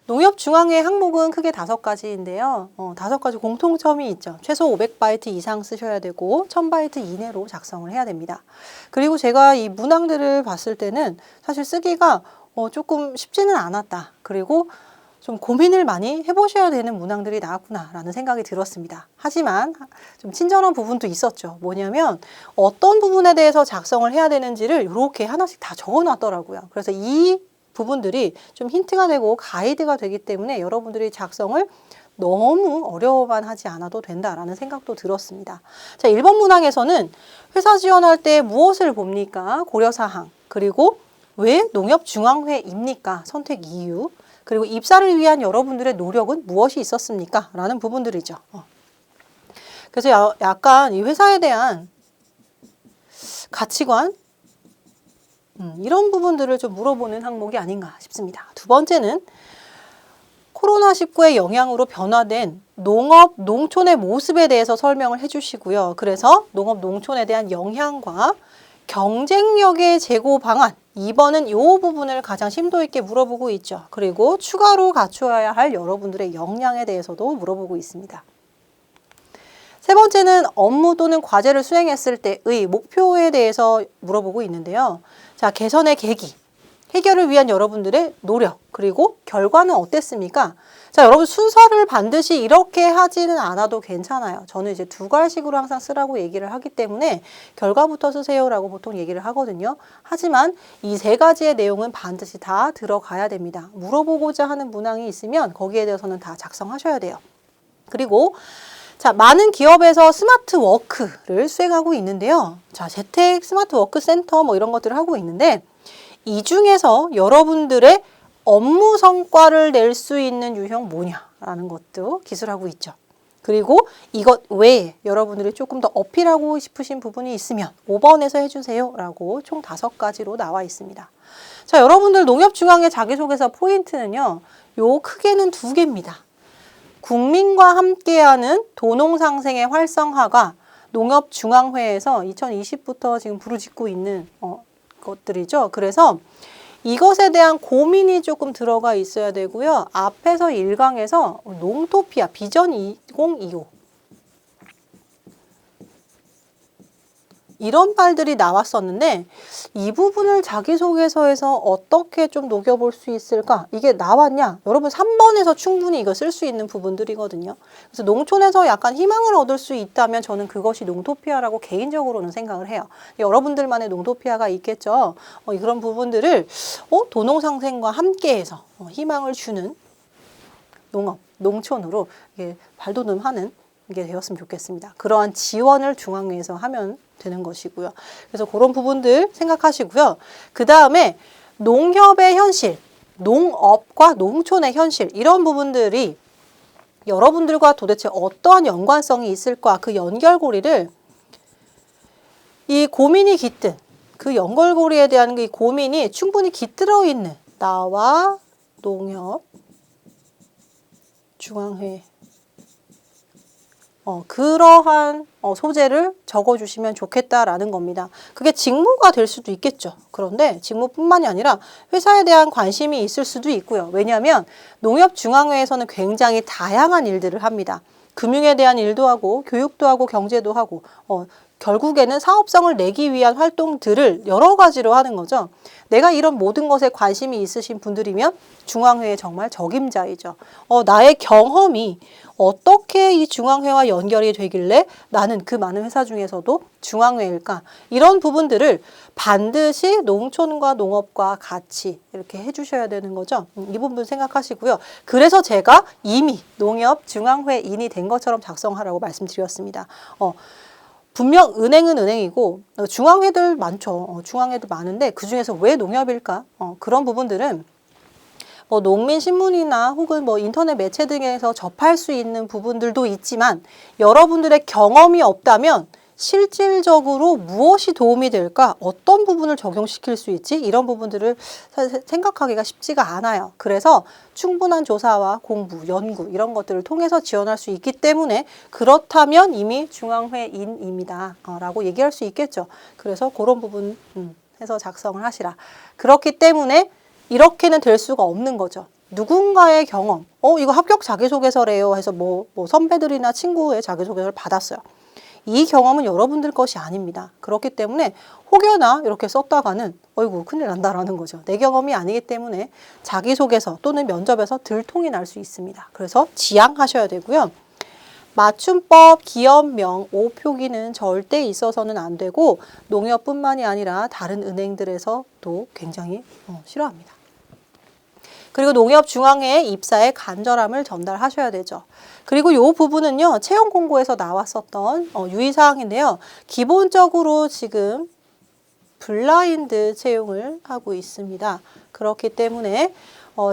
농협중앙회 항목은 크게 5가지인데요. 5가지 공통점이 있죠. 최소 500바이트 이상 쓰셔야 되고 1000바이트 이내로 작성을 해야 됩니다. 그리고 제가 이 문항들을 봤을 때는 사실 쓰기가 조금 쉽지는 않았다. 그리고 좀 고민을 많이 해보셔야 되는 문항들이 나왔구나라는 생각이 들었습니다. 하지만 좀 친절한 부분도 있었죠. 뭐냐면 어떤 부분에 대해서 작성을 해야 되는지를 이렇게 하나씩 다 적어놨더라고요. 그래서 이 부분들이 좀 힌트가 되고 가이드가 되기 때문에 여러분들이 작성을 너무 어려워만 하지 않아도 된다라는 생각도 들었습니다. 자, 1번 문항에서는 회사 지원할 때 무엇을 봅니까? 고려사항, 그리고 왜 농협중앙회입니까? 선택 이유, 그리고 입사를 위한 여러분들의 노력은 무엇이 있었습니까? 라는 부분들이죠. 그래서 약간 이 회사에 대한 가치관, 이런 부분들을 좀 물어보는 항목이 아닌가 싶습니다. 두 번째는 코로나19의 영향으로 변화된 농업, 농촌의 모습에 대해서 설명을 해주시고요. 그래서 농업, 농촌에 대한 영향과 경쟁력의 제고 방안, 2번은 이 부분을 가장 심도 있게 물어보고 있죠. 그리고 추가로 갖추어야 할 여러분들의 역량에 대해서도 물어보고 있습니다. 세 번째는 업무 또는 과제를 수행했을 때의 목표에 대해서 물어보고 있는데요. 자, 개선의 계기, 해결을 위한 여러분들의 노력, 그리고 결과는 어땠습니까? 자, 여러분 순서를 반드시 이렇게 하지는 않아도 괜찮아요. 저는 이제 2갈식으로 항상 쓰라고 얘기를 하기 때문에 결과부터 쓰세요라고 보통 얘기를 하거든요. 하지만 이 3가지의 내용은 반드시 다 들어가야 됩니다. 물어보고자 하는 문항이 있으면 거기에 대해서는 다 작성하셔야 돼요. 그리고 자, 많은 기업에서 스마트 워크를 수행하고 있는데요. 자, 재택 스마트 워크 센터 뭐 이런 것들을 하고 있는데 이 중에서 여러분들의 업무 성과를 낼 수 있는 유형 뭐냐라는 것도 기술하고 있죠. 그리고 이것 외에 여러분들이 조금 더 어필하고 싶으신 부분이 있으면 5번에서 해주세요 라고 총 5가지로 나와 있습니다. 자, 여러분들 농협중앙회 자기소개서 포인트는요. 요 크게는 2개입니다. 국민과 함께하는 도농상생의 활성화가 농협중앙회에서 2020부터 지금 부르짖고 있는 것들이죠. 그래서 이것에 대한 고민이 조금 들어가 있어야 되고요. 앞에서 1강에서 농토피아 비전 2025 이런 말들이 나왔었는데 이 부분을 자기소개서에서 어떻게 좀 녹여볼 수 있을까? 이게 나왔냐? 여러분 3번에서 충분히 이거 쓸 수 있는 부분들이거든요. 그래서 농촌에서 약간 희망을 얻을 수 있다면 저는 그것이 농토피아라고 개인적으로는 생각을 해요. 여러분들만의 농토피아가 있겠죠. 그런 부분들을 도농상생과 함께해서 희망을 주는 농업, 농촌으로 발돋움하는 게 되었으면 좋겠습니다. 그러한 지원을 중앙회에서 하면 되는 것이고요. 그래서 그런 부분들 생각하시고요. 그 다음에 농협의 현실, 농업과 농촌의 현실 이런 부분들이 여러분들과 도대체 어떠한 연관성이 있을까 그 연결고리를 이 고민이 깃든 그 연결고리에 대한 이 고민이 충분히 깃들어 있는 나와 농협 중앙회 그러한 소재를 적어주시면 좋겠다라는 겁니다. 그게 직무가 될 수도 있겠죠. 그런데 직무뿐만이 아니라 회사에 대한 관심이 있을 수도 있고요. 왜냐하면 농협중앙회에서는 굉장히 다양한 일들을 합니다. 금융에 대한 일도 하고 교육도 하고 경제도 하고 결국에는 사업성을 내기 위한 활동들을 여러 가지로 하는 거죠. 내가 이런 모든 것에 관심이 있으신 분들이면 중앙회의 정말 적임자이죠. 나의 경험이 어떻게 이 중앙회와 연결이 되길래 나는 그 많은 회사 중에서도 중앙회일까? 이런 부분들을 반드시 농촌과 농업과 같이 이렇게 해주셔야 되는 거죠. 이 부분 생각하시고요. 그래서 제가 이미 농협 중앙회인이 된 것처럼 작성하라고 말씀드렸습니다. 분명 은행은 은행이고 중앙회들 많죠. 중앙회도 많은데 그중에서 왜 농협일까? 그런 부분들은 농민신문이나 혹은 인터넷 매체 등에서 접할 수 있는 부분들도 있지만 여러분들의 경험이 없다면 실질적으로 무엇이 도움이 될까? 어떤 부분을 적용시킬 수 있지? 이런 부분들을 생각하기가 쉽지가 않아요. 그래서 충분한 조사와 공부, 연구 이런 것들을 통해서 지원할 수 있기 때문에 그렇다면 이미 중앙회인입니다. 라고 얘기할 수 있겠죠. 그래서 그런 부분 해서 작성을 하시라. 그렇기 때문에 이렇게는 될 수가 없는 거죠. 누군가의 경험, 이거 합격 자기소개서래요 해서 뭐 선배들이나 친구의 자기소개서를 받았어요. 이 경험은 여러분들 것이 아닙니다. 그렇기 때문에 혹여나 이렇게 썼다가는 어이구 큰일 난다라는 거죠. 내 경험이 아니기 때문에 자기소개서 또는 면접에서 들통이 날 수 있습니다. 그래서 지양하셔야 되고요. 맞춤법, 기업명, 오표기는 절대 있어서는 안 되고 농협뿐만이 아니라 다른 은행들에서도 굉장히 싫어합니다. 그리고 농협중앙회 입사의 간절함을 전달하셔야 되죠. 그리고 이 부분은요, 채용 공고에서 나왔었던 유의사항인데요. 기본적으로 지금 블라인드 채용을 하고 있습니다. 그렇기 때문에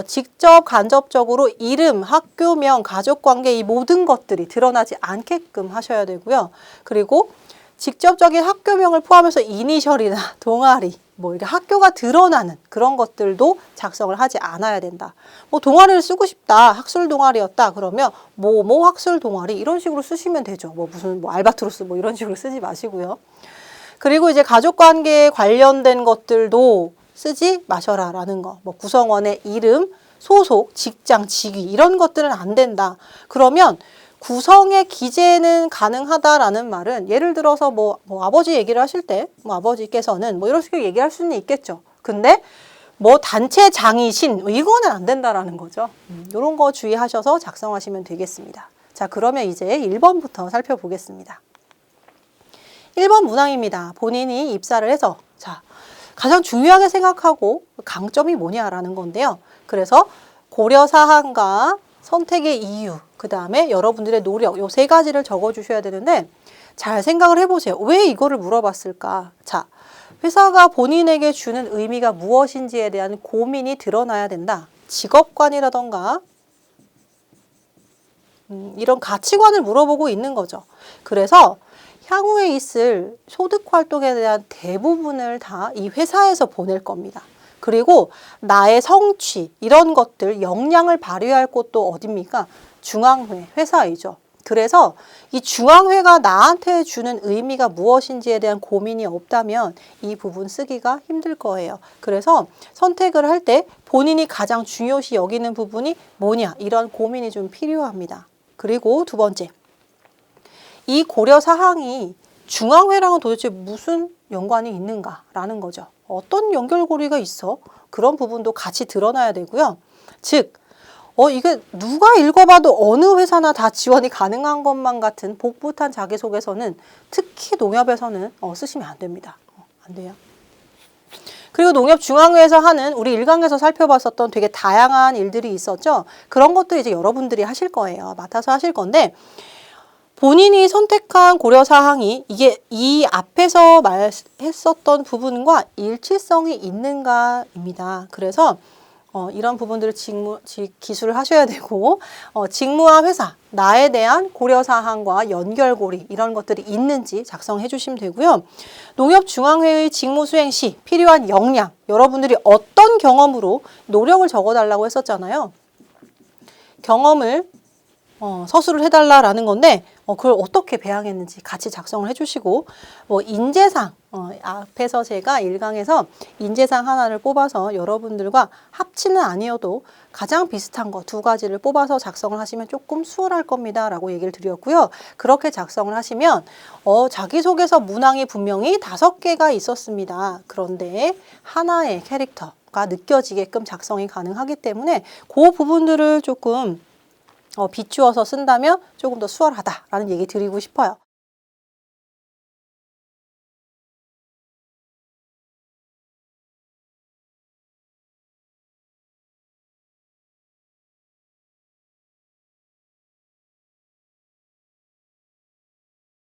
직접 간접적으로 이름, 학교명, 가족관계 이 모든 것들이 드러나지 않게끔 하셔야 되고요. 그리고 직접적인 학교명을 포함해서 이니셜이나 동아리, 뭐 이게 학교가 드러나는 그런 것들도 작성을 하지 않아야 된다. 뭐 동아리를 쓰고 싶다, 학술 동아리였다 그러면 뭐 학술 동아리 이런 식으로 쓰시면 되죠. 뭐 무슨 뭐 알바트로스 뭐 이런 식으로 쓰지 마시고요. 그리고 이제 가족관계에 관련된 것들도 쓰지 마셔라라는 거. 뭐 구성원의 이름, 소속, 직장, 직위 이런 것들은 안 된다. 그러면 구성의 기재는 가능하다라는 말은 예를 들어서 뭐 아버지 얘기를 하실 때 뭐 아버지께서는 뭐 이런 식으로 얘기할 수는 있겠죠. 근데 뭐 단체 장이신 뭐 이거는 안 된다라는 거죠. 이런 거 주의하셔서 작성하시면 되겠습니다. 자, 그러면 이제 1번부터 살펴보겠습니다. 1번 문항입니다. 본인이 입사를 해서 자, 가장 중요하게 생각하고 강점이 뭐냐라는 건데요. 그래서 고려사항과 선택의 이유, 그 다음에 여러분들의 노력, 요 세 가지를 적어주셔야 되는데 잘 생각을 해보세요. 왜 이거를 물어봤을까? 자, 회사가 본인에게 주는 의미가 무엇인지에 대한 고민이 드러나야 된다. 직업관이라던가 이런 가치관을 물어보고 있는 거죠. 그래서 향후에 있을 소득 활동에 대한 대부분을 다 이 회사에서 보낼 겁니다. 그리고 나의 성취, 이런 것들, 역량을 발휘할 곳도 어딥니까? 중앙회, 회사이죠. 그래서 이 중앙회가 나한테 주는 의미가 무엇인지에 대한 고민이 없다면 이 부분 쓰기가 힘들 거예요. 그래서 선택을 할 때 본인이 가장 중요시 여기는 부분이 뭐냐, 이런 고민이 좀 필요합니다. 그리고 두 번째. 이 고려 사항이 중앙회랑은 도대체 무슨 연관이 있는가라는 거죠. 어떤 연결고리가 있어? 그런 부분도 같이 드러나야 되고요. 즉, 이게 누가 읽어봐도 어느 회사나 다 지원이 가능한 것만 같은 복붙한 자기소개서는 특히 농협에서는 쓰시면 안 됩니다. 안 돼요. 그리고 농협중앙회에서 하는 우리 1강에서 살펴봤었던 되게 다양한 일들이 있었죠. 그런 것도 이제 여러분들이 하실 거예요. 맡아서 하실 건데 본인이 선택한 고려사항이 이게 이 앞에서 말했었던 부분과 일치성이 있는가입니다. 그래서 이런 부분들을 기술을 하셔야 되고 직무와 회사, 나에 대한 고려사항과 연결고리 이런 것들이 있는지 작성해 주시면 되고요. 농협중앙회의 직무 수행 시 필요한 역량, 여러분들이 어떤 경험으로 노력을 적어달라고 했었잖아요. 경험을 서술을 해달라라는 건데 그걸 어떻게 배양했는지 같이 작성을 해주시고 인재상 앞에서 제가 1강에서 인재상 하나를 뽑아서 여러분들과 합치는 아니어도 가장 비슷한 거 두 가지를 뽑아서 작성을 하시면 조금 수월할 겁니다 라고 얘기를 드렸고요. 그렇게 작성을 하시면 자기소개서 문항이 분명히 5개가 있었습니다. 그런데 하나의 캐릭터가 느껴지게끔 작성이 가능하기 때문에 그 부분들을 조금 비추어서 쓴다면 조금 더 수월하다라는 얘기 드리고 싶어요.